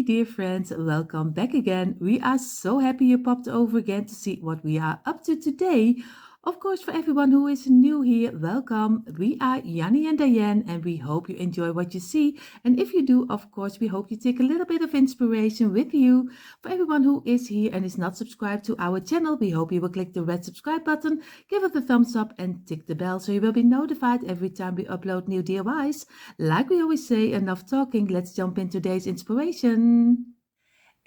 dear friends, welcome back again. We are so happy you popped over again to see what we are up to today. Of course, for everyone who is new here, welcome. We are Janny and Dyanne, and we hope you enjoy what you see. And if you do, of course, we hope you take a little bit of inspiration with you. For everyone who is here and is not subscribed to our channel, we hope you will click the red subscribe button, give it a thumbs up, and tick the bell so you will be notified every time we upload new DIYs. Like we always say, enough talking, let's jump in today's inspiration.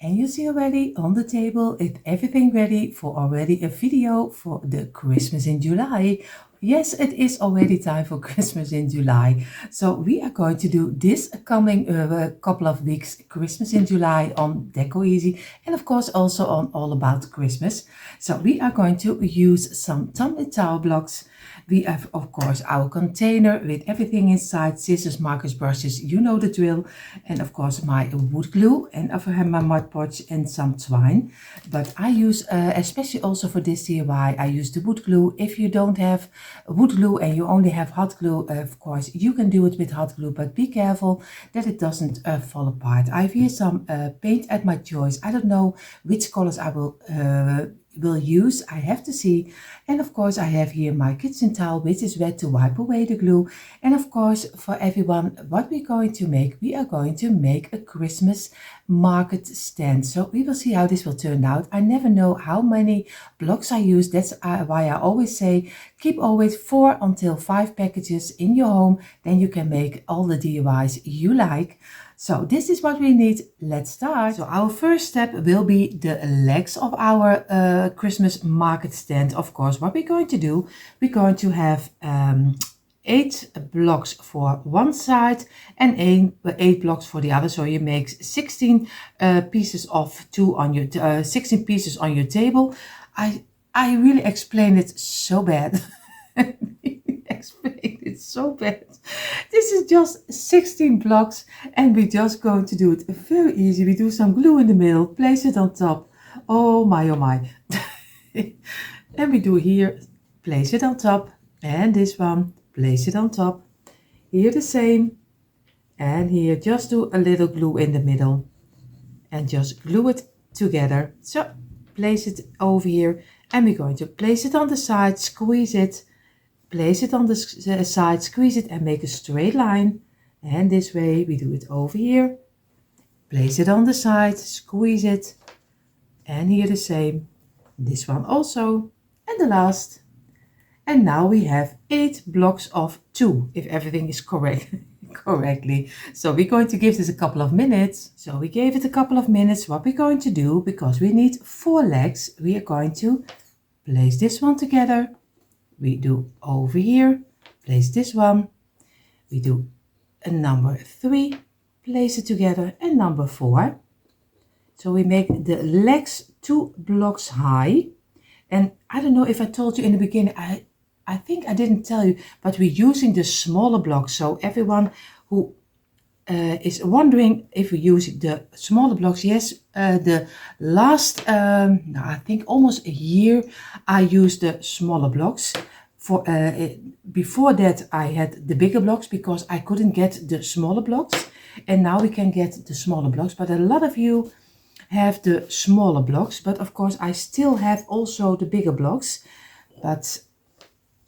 And you see already on the table, is everything ready for already a video for the Christmas in July. Yes, it is already time for Christmas in July. So we are going to do this coming couple of weeks, Christmas in July on Decor Easy, and of course also on All About Christmas. So we are going to use some tumbling tower blocks. We have, of course, our container with everything inside, scissors, markers, brushes, you know the drill. And of course, my wood glue, and I have my Mod Podge and some twine. But I use, especially also for this DIY, I use the wood glue. If you don't have wood glue and you only have hot glue, of course, you can do it with hot glue, but be careful that it doesn't fall apart. I have here some paint at my choice. I don't know which colors I will use. I have to see. And of course I have here my kitchen towel, which is wet to wipe away the glue. And of course, for everyone, what we're going to make, we are going to make a Christmas market stand. So we will see how this will turn out. I never know how many blocks I use. That's why I always say keep always 4 until 5 packages in your home, then you can make all the DIYs you like. So this is what we need. Let's start. So our first step will be the legs of our Christmas market stand. Of course, what we're going to do, we're going to have 8 blocks for one side and 8 blocks for the other. So you make 16 pieces of 2 on your 16 pieces on your table. I really explained it so bad. Explained it so bad. This is just 16 blocks and we're just going to do it very easy. We do some glue in the middle, place it on top. Oh my, oh my. And we do here, place it on top, and this one, place it on top. Here the same, and here just do a little glue in the middle and just glue it together. So place it over here, and we're going to place it on the side, squeeze it, place it on the side, squeeze it, and make a straight line. And this way we do it over here, place it on the side, squeeze it, and here the same, this one also, and the last. And now we have 8 blocks of 2, if everything is correctly. So we're going to give this a couple of minutes. So we gave it a couple of minutes. What we're going to do, because we need 4 legs, we are going to place this one together. We do over here, place this one. We do a number 3, place it together, and number 4. So we make the legs 2 blocks high. And I don't know if I told you in the beginning, I think I didn't tell you, but we're using the smaller blocks. So everyone who is wondering if we use the smaller blocks, yes, the last, I think almost a year, I used the smaller blocks. Before that, I had the bigger blocks because I couldn't get the smaller blocks. And now we can get the smaller blocks, but a lot of you have the smaller blocks. But of course, I still have also the bigger blocks. But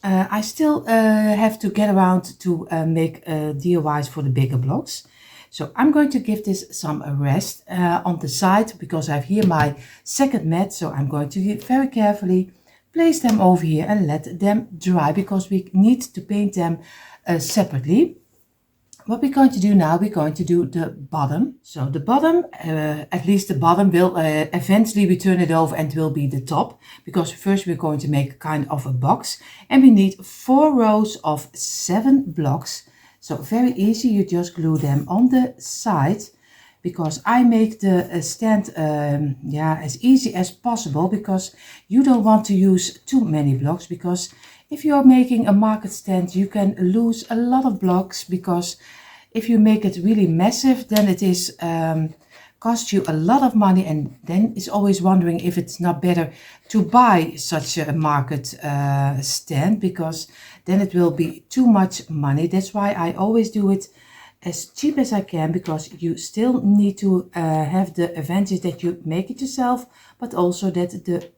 I still have to get around to make DIYs for the bigger blocks. So I'm going to give this some rest on the side because I have here my second mat. So I'm going to very carefully place them over here and let them dry because we need to paint them separately. What we're going to do now, we're going to do the bottom. So the bottom, at least the bottom will eventually we turn it over and will be the top, because first we're going to make kind of a box, and we need 4 rows of 7 blocks. So very easy, you just glue them on the side, because I make the stand as easy as possible, because you don't want to use too many blocks, because if you're making a market stand, you can lose a lot of blocks, because if you make it really massive, then it is cost you a lot of money, and then it's always wondering if it's not better to buy such a market stand, because then it will be too much money. That's why I always do it as cheap as I can, because you still need to have the advantage that you make it yourself, but also that the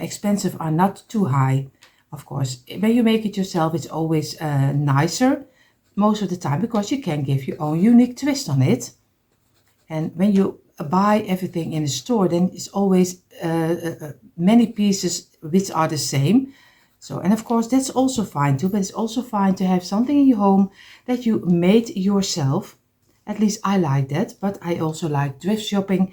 expensive are not too high. Of course, when you make it yourself, it's always nicer most of the time, because you can give your own unique twist on it. And when you buy everything in a store, then it's always many pieces which are the same. So, and of course that's also fine too, but it's also fine to have something in your home that you made yourself. At least I like that, but I also like thrift shopping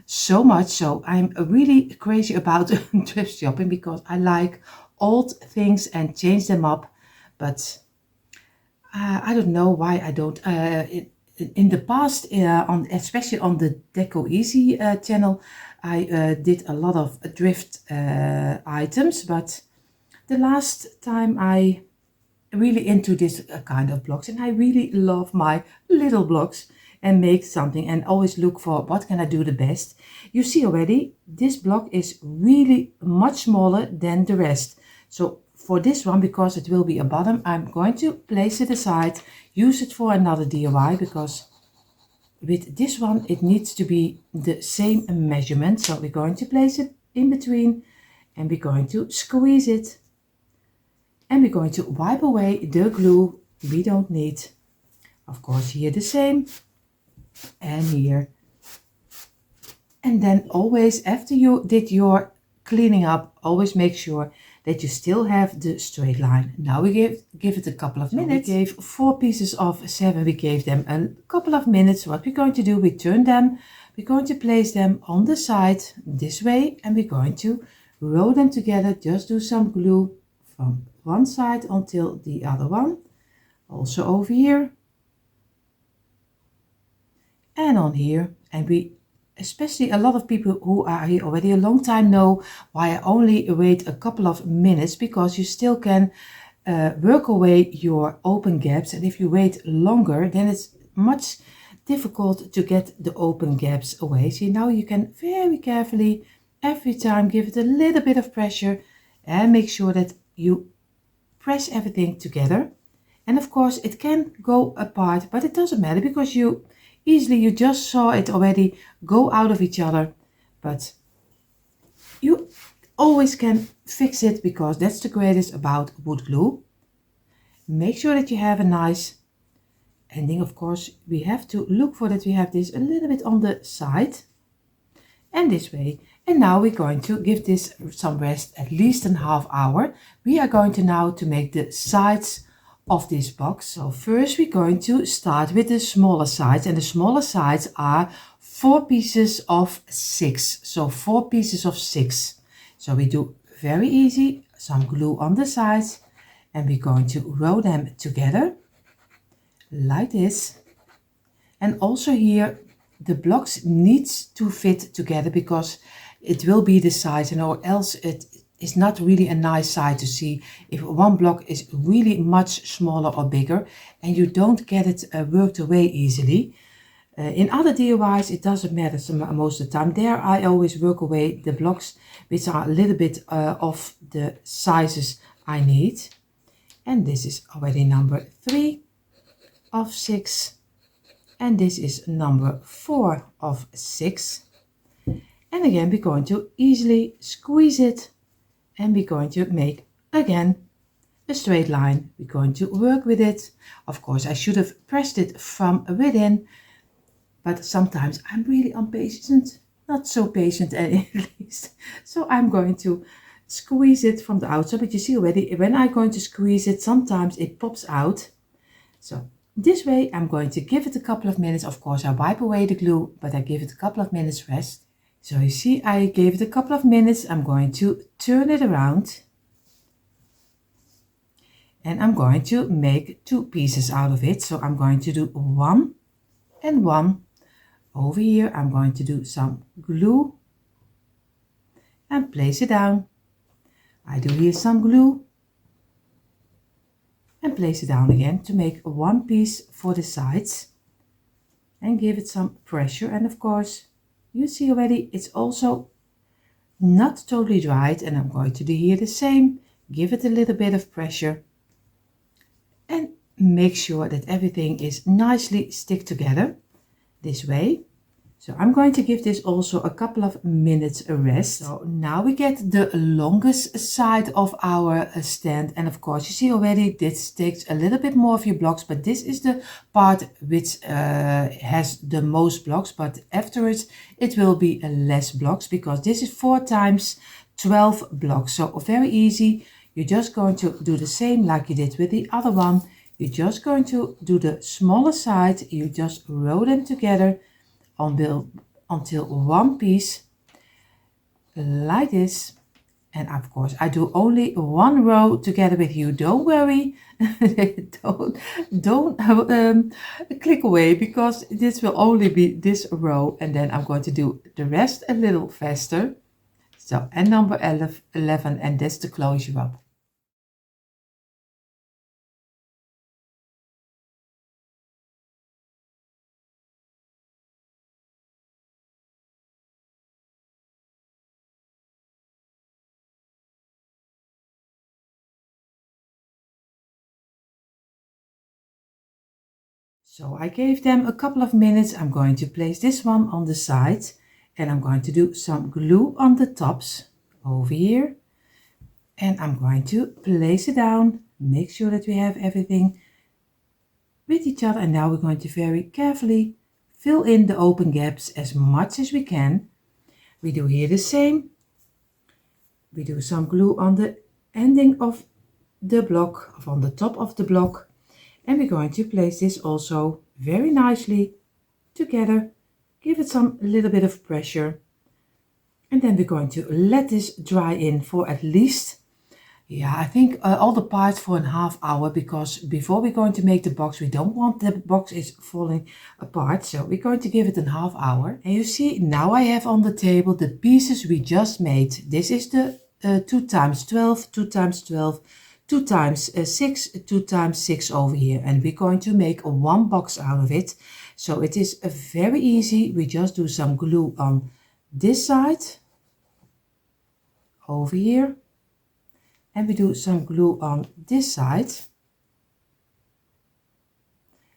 so much. So I'm really crazy about thrift shopping, because I like old things and change them up. But I don't know why I don't. In the past, especially on the Deco Easy channel, I did a lot of thrift items, but the last time I really into this kind of blocks, and I really love my little blocks and make something and always look for what can I do the best. You see already, this block is really much smaller than the rest. So for this one, because it will be a bottom, I'm going to place it aside, use it for another DIY, because with this one it needs to be the same measurement. So we're going to place it in between, and we're going to squeeze it, and we're going to wipe away the glue we don't need. Of course, here the same, and here. And then always, after you did your cleaning up, always make sure that you still have the straight line. Now we give it a couple of minutes. We gave 4 pieces of 7, we gave them a couple of minutes. What we're going to do, we turn them, we're going to place them on the side this way, and we're going to roll them together. Just do some glue from one side until the other one, also over here and on here. And we, especially a lot of people who are here already a long time, know why I only wait a couple of minutes, because you still can work away your open gaps. And if you wait longer, then it's much difficult to get the open gaps away. See, now you can very carefully every time give it a little bit of pressure and make sure that you press everything together. And of course it can go apart, but it doesn't matter, because you just saw it already go out of each other. But you always can fix it, because that's the greatest about wood glue. Make sure that you have a nice ending. Of course, we have to look for that we have this a little bit on the side and this way. And now we're going to give this some rest, at least a half hour. We are going to now to make the sides of this box. So first we're going to start with the smaller sides, and the smaller sides are 4 pieces of 6. So 4 pieces of 6. So we do very easy, some glue on the sides, and we're going to roll them together like this. And also here the blocks needs to fit together, because it will be the size, and or else it is not really a nice side to see if one block is really much smaller or bigger and you don't get it worked away easily. In other DIYs it doesn't matter most of the time. There I always work away the blocks which are a little bit of the sizes I need. And this is already number 3 of 6, and this is number 4 of 6. And again we're going to easily squeeze it, and we're going to make again a straight line. We're going to work with it. Of course I should have pressed it from within, but sometimes I'm really impatient, not so patient at least. So I'm going to squeeze it from the outside, but you see already when I'm going to squeeze it, sometimes it pops out. So this way I'm going to give it a couple of minutes. Of course I wipe away the glue, but I give it a couple of minutes rest. So you see I gave it a couple of minutes. I'm going to turn it around, and I'm going to make 2 pieces out of it. So I'm going to do 1 and 1. Over here I'm going to do some glue and place it down. I do here some glue and place it down again to make 1 piece for the sides, and give it some pressure. And of course you see already it's also not totally dried, and I'm going to do here the same, give it a little bit of pressure and make sure that everything is nicely stick together this way. So I'm going to give this also a couple of minutes a rest. So now we get the longest side of our stand, and of course you see already this takes a little bit more of your blocks, but this is the part which has the most blocks, but afterwards it will be less blocks because this is 4 times 12 blocks. So very easy. You're just going to do the same like you did with the other one. You're just going to do the smaller side. You just row them together until one piece like this. And of course I do only one row together with you. Don't worry. don't click away because this will only be this row, and then I'm going to do the rest a little faster. So, and number 11, and that's the closure up. So I gave them a couple of minutes. I'm going to place this one on the side, and I'm going to do some glue on the tops over here. And I'm going to place it down, make sure that we have everything with each other. And now we're going to very carefully fill in the open gaps as much as we can. We do here the same. We do some glue on the ending of the block, on the top of the block. And we're going to place this also very nicely together. Give it a little bit of pressure. And then we're going to let this dry in for at least, I think all the parts for a half hour, because before we're going to make the box, we don't want the box is falling apart. So we're going to give it a half hour. And you see, now I have on the table the pieces we just made. This is the 2 times 12, 2 times 12, 2 times 6, 2 times 6 over here, and we're going to make one box out of it. So it is very easy. We just do some glue on this side over here, and we do some glue on this side,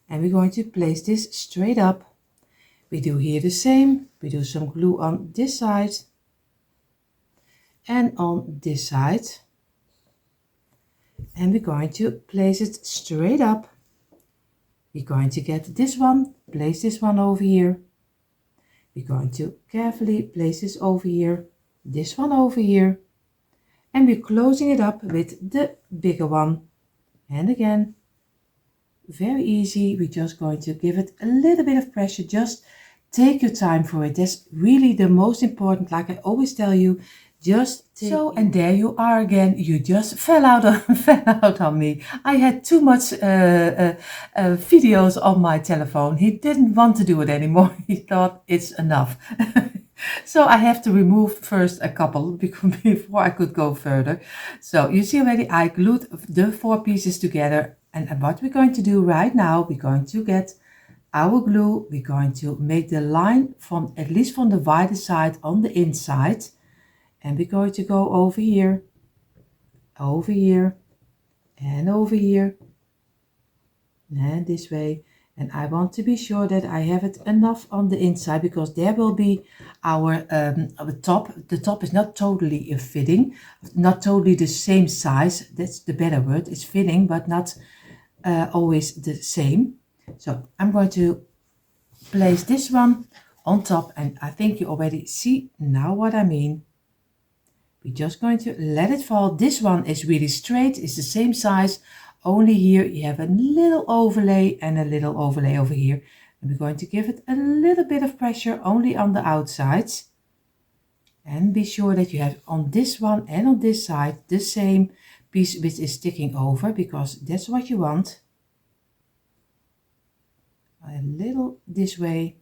and we're going to place this straight up. We do here the same. We do some glue on this side and on this side. And we're going to place it straight up. We're going to get this one, place this one over here. We're going to carefully place this over here, this one over here. And we're closing it up with the bigger one. And again, very easy. We're just going to give it a little bit of pressure. Just take your time for it. That's really the most important, like I always tell you. Just so, and there you are again. You just fell out on me. I had too much videos on my telephone. He didn't want to do it anymore. He thought it's enough. So I have to remove first a couple before I could go further. So you see already I glued the 4 pieces together. And what we're going to do right now, we're going to get our glue. We're going to make the line from, at least from the wider side on the inside. And we're going to go over here, and over here, and this way. And I want to be sure that I have it enough on the inside, because there will be our top. The top is not totally fitting, not totally the same size. That's the better word. It's fitting, but not always the same. So I'm going to place this one on top, and I think you already see now what I mean. We're just going to let it fall. This one is really straight. It's the same size. Only here you have a little overlay and a little overlay over here. And we're going to give it a little bit of pressure only on the outsides. And be sure that you have on this one and on this side the same piece which is sticking over, because that's what you want. A little this way.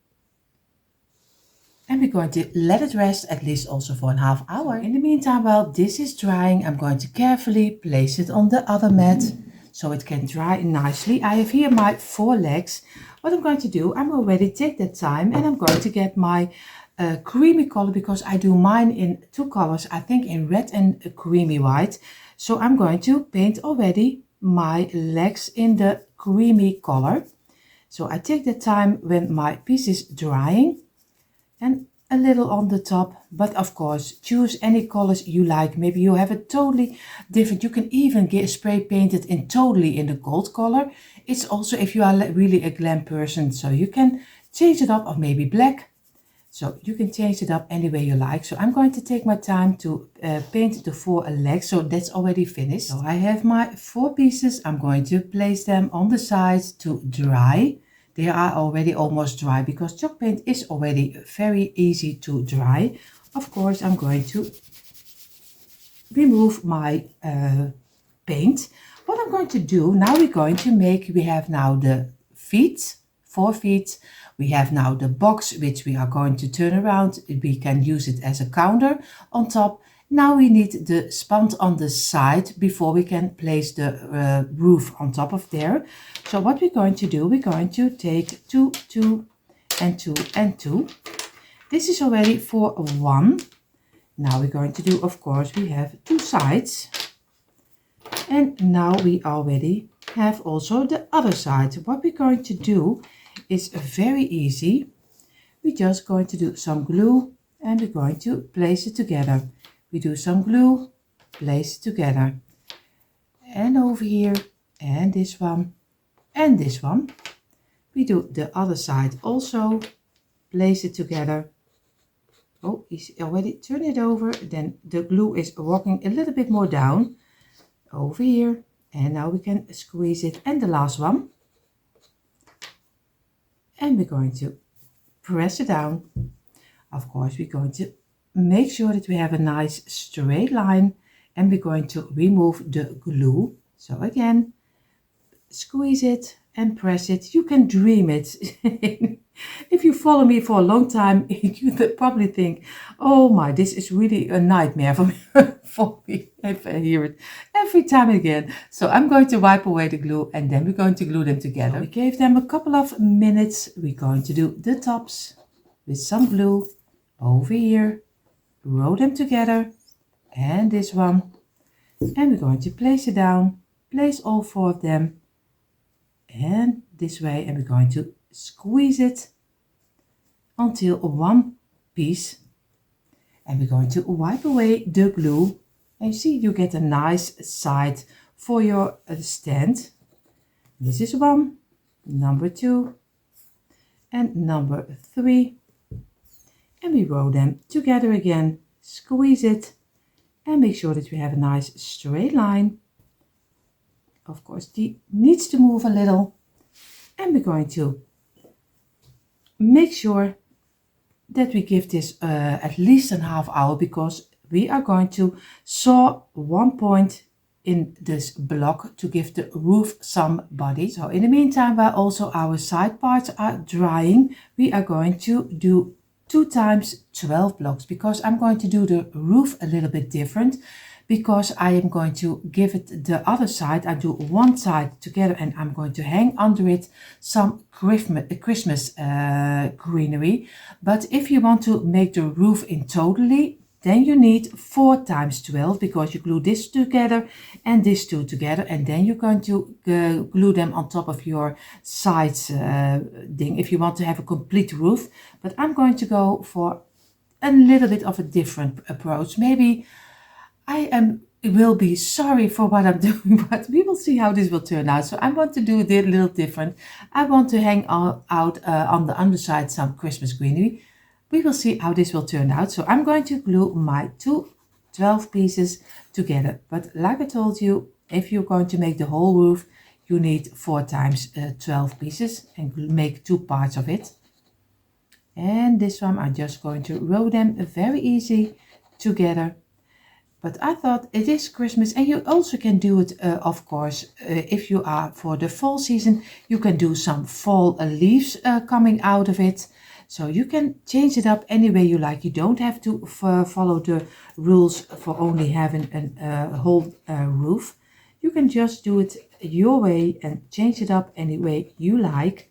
And we're going to let it rest at least also for a half hour. In the meantime, while this is drying, I'm going to carefully place it on the other mat so it can dry nicely. I have here my 4 legs. What I'm going to do, I'm already take that time, and I'm going to get my creamy color, because I do mine in 2 colors, I think in red and creamy white. So I'm going to paint already my legs in the creamy color. So I take the time when my piece is drying and a little on the top, but of course choose any colors you like. Maybe you have a totally different, you can even get spray painted in totally in the gold color. It's also if you are really a glam person, so you can change it up, or maybe black. So you can change it up any way you like. So I'm going to take my time to paint the 4 legs. So that's already finished. So I have my 4 pieces. I'm going to place them on the sides to dry. They are already almost dry because chalk paint is already very easy to dry. Of course, I'm going to remove my paint. What I'm going to do, now we're going to make, we have now the feet, 4 feet. We have now the box, which we are going to turn around. We can use it as a counter on top. Now we need the span on the side before we can place the roof on top of there. So what we're going to do, we're going to take 2, 2, and 2, and 2. This is already for 1. Now we're going to do, of course, we have 2 sides. And now we already have also the other side. What we're going to do is very easy. We're just going to do some glue and we're going to place it together. We do some glue, place it together. And over here, and this one, and this one. We do the other side also, place it together. Oh, he's already turned it over. Then the glue is walking a little bit more down. Over here. And now we can squeeze it. And the last one. And we're going to press it down. Of course, we're going to make sure that we have a nice straight line, and we're going to remove the glue. So again, squeeze it and press it. You can dream it. If you follow me for a long time, you probably think, oh my, this is really a nightmare for me, for me if I hear it every time again. So I'm going to wipe away the glue and then we're going to glue them together. So we gave them a couple of minutes. We're going to do the tops with some glue over here, roll them together, and this one. And we're going to place it down, place all 4 of them, and this way, and we're going to squeeze it until 1 piece, and we're going to wipe away the glue, and you see you get a nice side for your stand. This is 1, number 2, and number 3, and we roll them together again, squeeze it, and make sure that we have a nice straight line. Of course, the needs to move a little, and we're going to make sure that we give this at least a half hour, because we are going to saw 1 point in this block to give the roof some body. So in the meantime, while also our side parts are drying, we are going to do 2 times 12 blocks, because I'm going to do the roof a little bit different. Because I am going to give it the other side, I do 1 side together and I'm going to hang under it some Christmas greenery. But if you want to make the roof in totally, then you need 4 times 12, because you glue this together and this 2 together, and then you're going to glue them on top of your sides thing if you want to have a complete roof. But I'm going to go for a little bit of a different approach. Maybe I will be sorry for what I'm doing, but we will see how this will turn out. So I want to do it a little different. I want to hang out on the underside some Christmas greenery. We will see how this will turn out. So I'm going to glue my 2 12 pieces together. But like I told you, if you're going to make the whole roof, you need 4 times 12 pieces and make 2 parts of it. And this one, I'm just going to roll them very easy together. But I thought it is Christmas, and you also can do it, of course, if you are for the fall season, you can do some fall leaves coming out of it. So you can change it up any way you like. You don't have to follow the rules for only having a whole roof. You can just do it your way and change it up any way you like.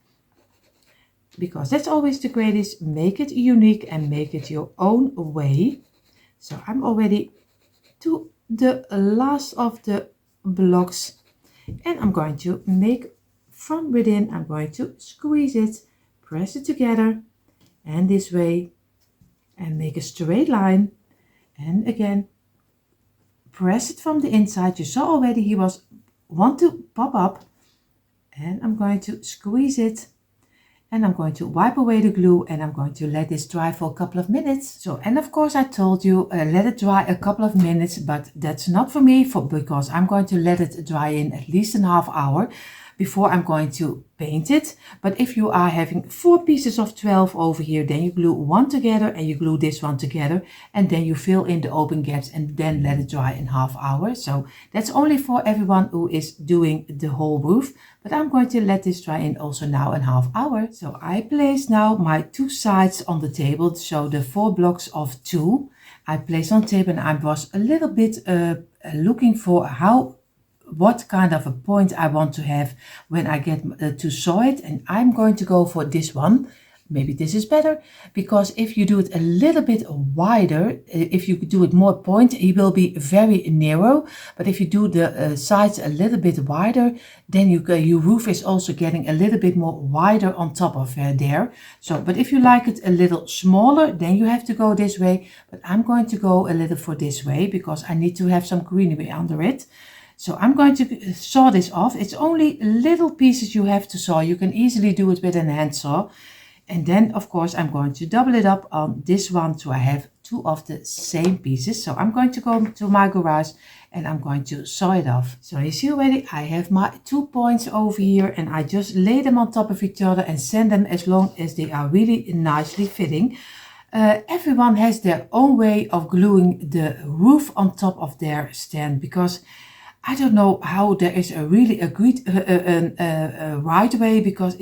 Because that's always the greatest. Make it unique and make it your own way. So I'm already to the last of the blocks, and I'm going to make from within, I'm going to squeeze it, press it together, and this way, and make a straight line. And again, press it from the inside. You saw already he want to pop up, and I'm going to squeeze it, and I'm going to wipe away the glue, and I'm going to let this dry for a couple of minutes. So, and of course I told you let it dry a couple of minutes, but that's not for me, because I'm going to let it dry in at least a half hour before I'm going to paint it. But if you are having 4 pieces of 12 over here, then you glue one together and you glue this one together, and then you fill in the open gaps and then let it dry in half hour. So that's only for everyone who is doing the whole roof, but I'm going to let this dry in also now in half hour. So I place now my 2 sides on the table, so the 4 blocks of 2 I placed on the table, and I was a little bit looking for what kind of a point I want to have when I get to saw it, and I'm going to go for this one. Maybe this is better, because if you do it a little bit wider, if you do it more point, it will be very narrow. But if you do the sides a little bit wider, then your roof is also getting a little bit more wider on top of there. So, but if you like it a little smaller, then you have to go this way. But I'm going to go a little for this way, because I need to have some greenery under it. So I'm going to saw this off. It's only little pieces you have to saw. You can easily do it with a hand saw. And then, of course, I'm going to double it up on this one, so I have 2 of the same pieces. So I'm going to go to my garage and I'm going to saw it off. So you see already, I have my 2 points over here, and I just lay them on top of each other and sand them as long as they are really nicely fitting. Everyone has their own way of gluing the roof on top of their stand, because I don't know how there is a really agreed right way, because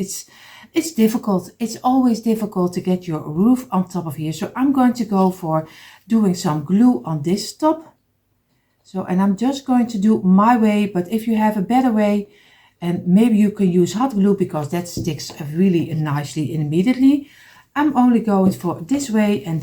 it's difficult. It's always difficult to get your roof on top of here. So I'm going to go for doing some glue on this top. So, and I'm just going to do my way, but if you have a better way, and maybe you can use hot glue, because that sticks really nicely immediately. I'm only going for this way, and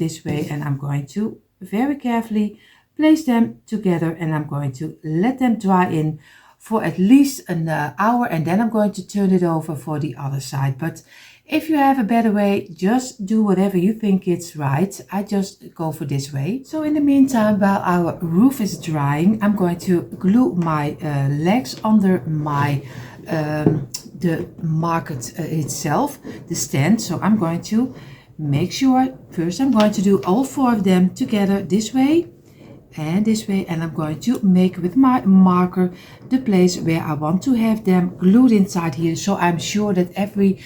I'm going to very carefully place them together, and I'm going to let them dry in for at least an hour, and then I'm going to turn it over for the other side. But if you have a better way, just do whatever you think is right. I just go for this way. So in the meantime, while our roof is drying, I'm going to glue my legs under my the market itself, the stand. So I'm going to make sure, first I'm going to do all 4 of them together this way, and this way, and I'm going to make with my marker the place where I want to have them glued inside here, so I'm sure that every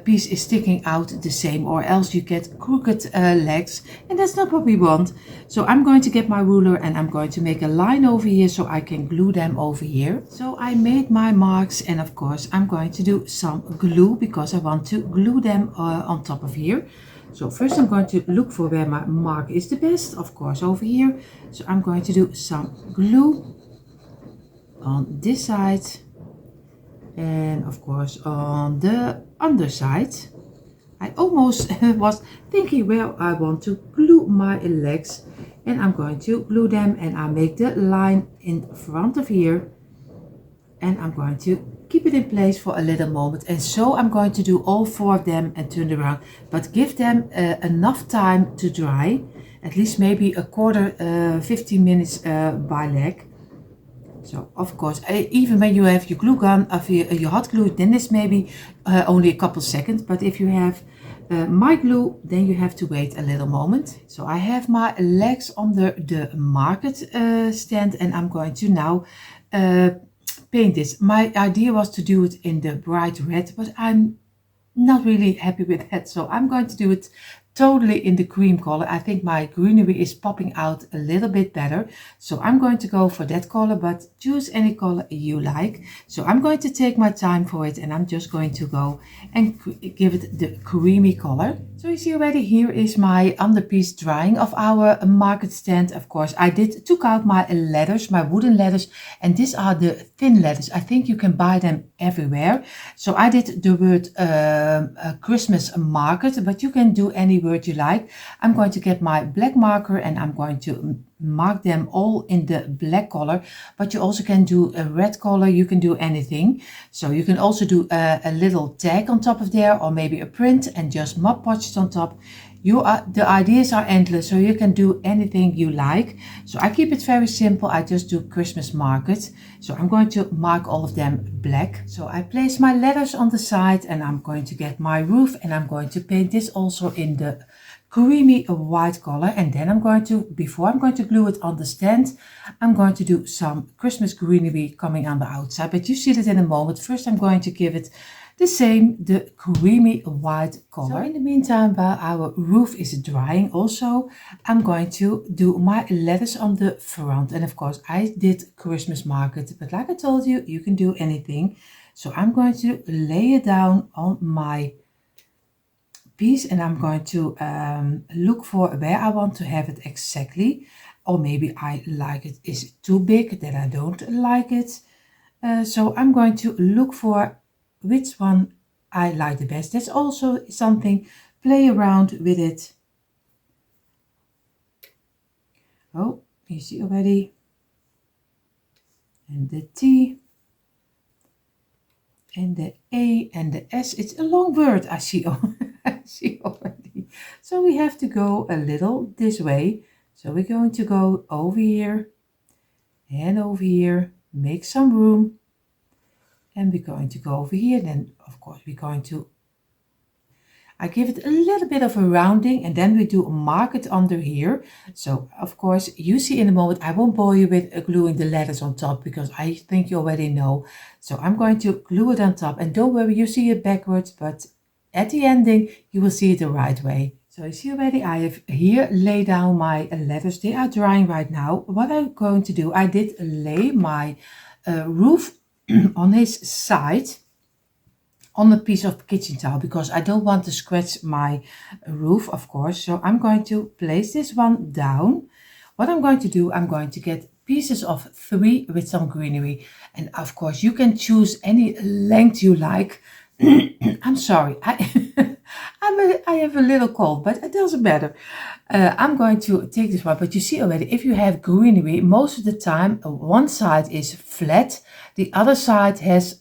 piece is sticking out the same, or else you get crooked legs, and that's not what we want. So I'm going to get my ruler, and I'm going to make a line over here so I can glue them over here. So I made my marks, and of course I'm going to do some glue, because I want to glue them on top of here. So first I'm going to look for where my mark is the best, of course over here. So I'm going to do some glue on this side, and of course on the underside. I almost was thinking where I want to glue my legs, and I'm going to glue them, and I make the line in front of here, and I'm going to keep it in place for a little moment. And so I'm going to do all 4 of them and turn around, but give them enough time to dry, at least maybe a quarter 15 minutes by leg. So of course, even when you have your glue gun or your hot glue, then it's maybe only a couple seconds, but if you have my glue, then you have to wait a little moment. So I have my legs under the market stand, and I'm going to now paint this. My idea was to do it in the bright red, but I'm not really happy with that, so I'm going to do it totally in the cream color. I think my greenery is popping out a little bit better, so I'm going to go for that color, but choose any color you like. So I'm going to take my time for it, and I'm just going to go and give it the creamy color. So you see already, here is my underpiece drying of our market stand. Of course, I took out my ladders, my wooden ladders, and these are the thin ladders. I think you can buy them everywhere. So I did the word Christmas market, but you can do any any word you like. I'm going to get my black marker and I'm going to mark them all in the black color, but you also can do a red color. You can do anything. So you can also do a little tag on top of there, or maybe a print and just Mod Podge it on top. The ideas are endless, so you can do anything you like. So I keep it very simple. I just do Christmas market. So I'm going to mark all of them black. So I place my letters on the side and I'm going to get my roof and I'm going to paint this also in the creamy white color. And then before I'm going to glue it on the stand, I'm going to do some Christmas greenery coming on the outside. But you see that in a moment. First I'm going to give it the creamy white color. So in the meantime, while our roof is drying also, I'm going to do my letters on the front. And of course I did Christmas market, but like I told you, you can do anything. So I'm going to lay it down on my piece and I'm going to look for where I want to have it exactly. Or maybe I like it is too big, that I don't like it. So I'm going to look for which one I like the best. That's also something, play around with it. Oh, you see already. And the T and the A and the S. It's a long word, I see, I see already. So we have to go a little this way. So we're going to go over here and over here, make some room. And we're going to go over here. Then, of course, I give it a little bit of a rounding and then we do a mark under here. So, of course, you see in a moment, I won't bore you with gluing the letters on top because I think you already know. So I'm going to glue it on top. And don't worry, you see it backwards, but at the ending, you will see it the right way. So you see already, I have here laid down my letters. They are drying right now. What I'm going to do, I did lay my roof on his side on a piece of kitchen towel because I don't want to scratch my roof, of course. So I'm going to place this one down. What I'm going to do, I'm going to get pieces of 3 with some greenery. And of course you can choose any length you like. I'm sorry, I have a little cold, but it doesn't matter. I'm going to take this one, but you see already, if you have greenery, most of the time, one side is flat, the other side has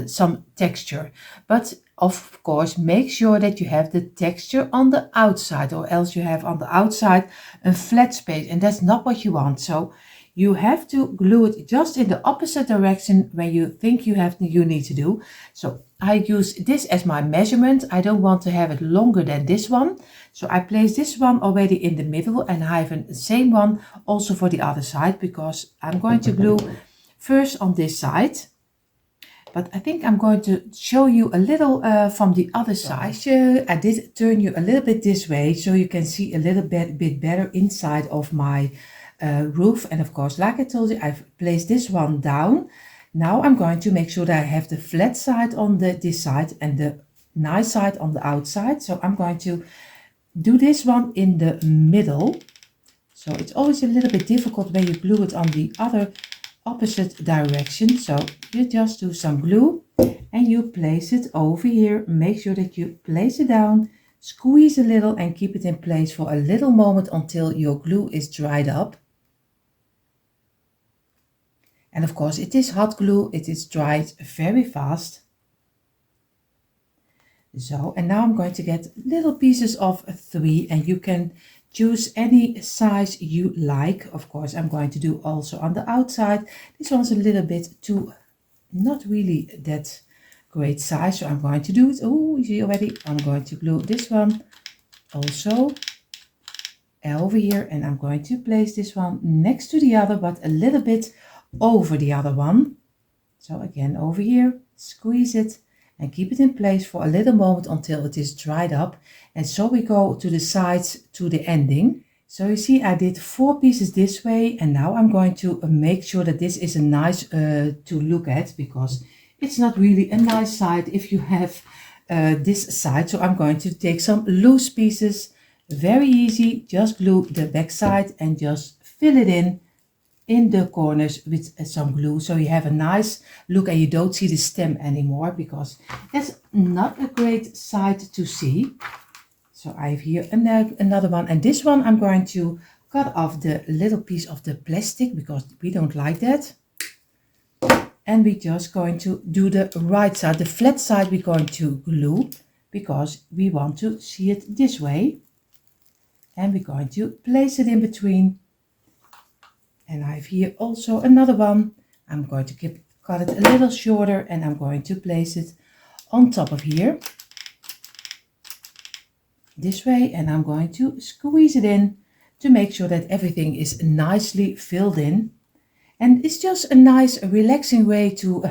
some texture. But of course, make sure that you have the texture on the outside, or else you have on the outside a flat space, and that's not what you want. So you have to glue it just in the opposite direction when you think you need to do. So I use this as my measurement. I don't want to have it longer than this one. So I place this one already in the middle and I have the same one also for the other side because I'm going to glue first on this side. But I think I'm going to show you a little from the other side. I did turn you a little bit this way so you can see a little bit better inside of my roof. And of course, like I told you, I've placed this one down. Now I'm going to make sure that I have the flat side on this side and the nice side on the outside. So I'm going to do this one in the middle. So it's always a little bit difficult when you glue it on the other opposite direction. So you just do some glue and you place it over here. Make sure that you place it down, squeeze a little and keep it in place for a little moment until your glue is dried up. And of course it is hot glue, it is dried very fast. So, and now I'm going to get little pieces of 3 and you can choose any size you like. Of course, I'm going to do also on the outside. This one's a little bit too, not really that great size. So I'm going to do it. Oh, you see already, I'm going to glue this one also over here. And I'm going to place this one next to the other, but a little bit over the other one. So again, over here, squeeze it and keep it in place for a little moment until it is dried up. And so we go to the sides to the ending. So you see I did 4 pieces this way, and now I'm going to make sure that this is a nice to look at, because it's not really a nice side if you have this side. So I'm going to take some loose pieces, very easy, just glue the back side and just fill it in the corners with some glue, so you have a nice look and you don't see the stem anymore, because that's not a great side to see. So I have here another one, and this one I'm going to cut off the little piece of the plastic because we don't like that. And we're just going to do the right side, the flat side we're going to glue because we want to see it this way. And we're going to place it in between. And I have here also another one. I'm going to cut it a little shorter and I'm going to place it on top of here. This way, and I'm going to squeeze it in to make sure that everything is nicely filled in. And it's just a nice relaxing way to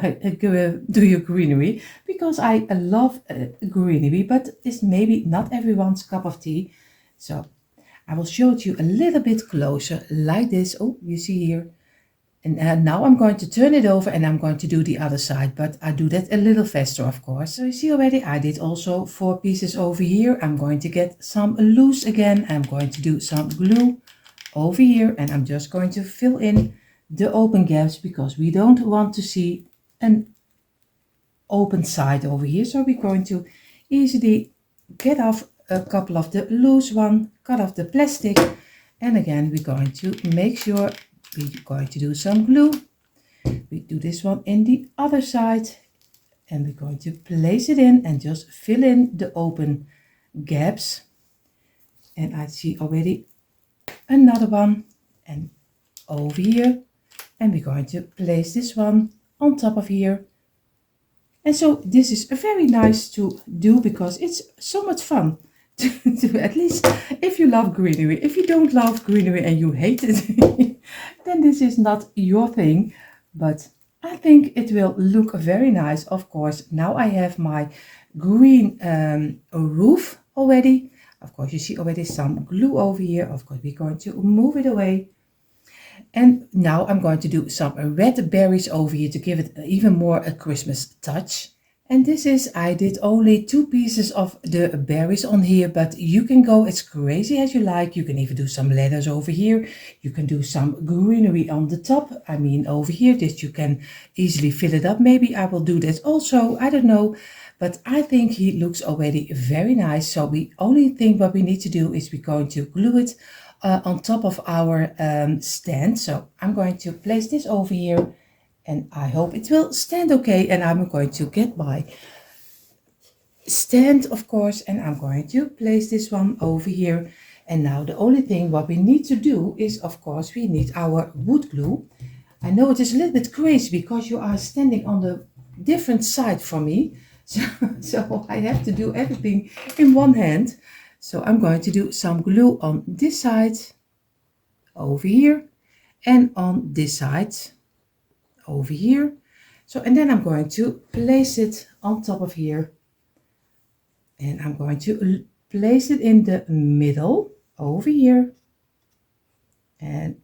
do your greenery because I love greenery, but it's maybe not everyone's cup of tea. So I will show it you a little bit closer like this. Oh, you see here. And now I'm going to turn it over and I'm going to do the other side, but I do that a little faster, of course. So you see already, I did also 4 pieces over here. I'm going to get some loose again. I'm going to do some glue over here and I'm just going to fill in the open gaps because we don't want to see an open side over here. So we're going to easily get off a couple of the loose one, cut off the plastic, and again we're going to make sure we're going to do some glue. We do this one in the other side and we're going to place it in and just fill in the open gaps. And I see already another one and over here, and we're going to place this one on top of here. And so this is very nice to do because it's so much fun to at least if you love greenery. If you don't love greenery and you hate it, then this is not your thing. But I think it will look very nice. Of course, now I have my green roof already. Of course, you see already some glue over here. Of course, we're going to move it away. And now I'm going to do some red berries over here to give it even more a Christmas touch. And this is, I did only 2 pieces of the berries on here, but you can go as crazy as you like. You can even do some letters over here. You can do some greenery on the top. I mean, over here, that you can easily fill it up. Maybe I will do that also, I don't know. But I think he looks already very nice. So the only thing what we need to do is we're going to glue it on top of our stand. So I'm going to place this over here. And I hope it will stand okay. And I'm going to get my stand, of course. And I'm going to place this one over here. And now the only thing what we need to do is, of course, we need our wood glue. I know it is a little bit crazy because you are standing on the different side from me. So I have to do everything in one hand. So I'm going to do some glue on this side, over here, and on this side, over here. So, and then I'm going to place it on top of here. And I'm going to place it in the middle, over here. And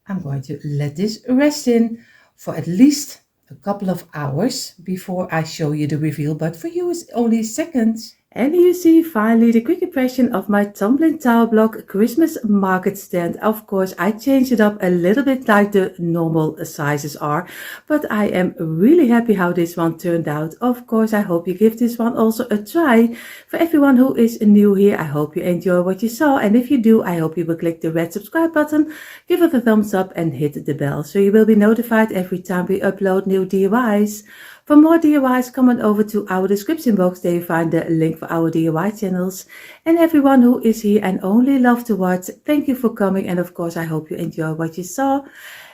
I'm going to let this rest in for at least a couple of hours before I show you the reveal. But for you, it's only seconds. And here you see finally the quick impression of my tumbling tower block Christmas market stand. Of course, I changed it up a little bit like the normal sizes are, but I am really happy how this one turned out. Of course, I hope you give this one also a try. For everyone who is new here, I hope you enjoy what you saw. And if you do, I hope you will click the red subscribe button, give it a thumbs up and hit the bell so you will be notified every time we upload new DIYs. For more DIYs, come on over to our description box. There you find the link for our DIY channels. And everyone who is here and only love to watch, thank you for coming. And of course, I hope you enjoy what you saw.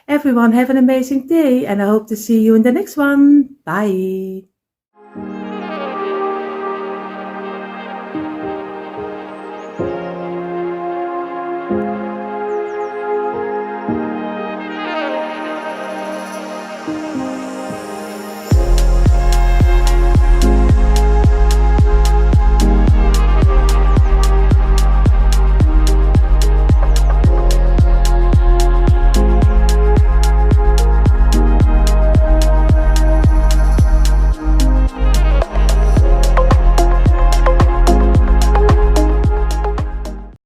Everyone have an amazing day and I hope to see you in the next one. Bye.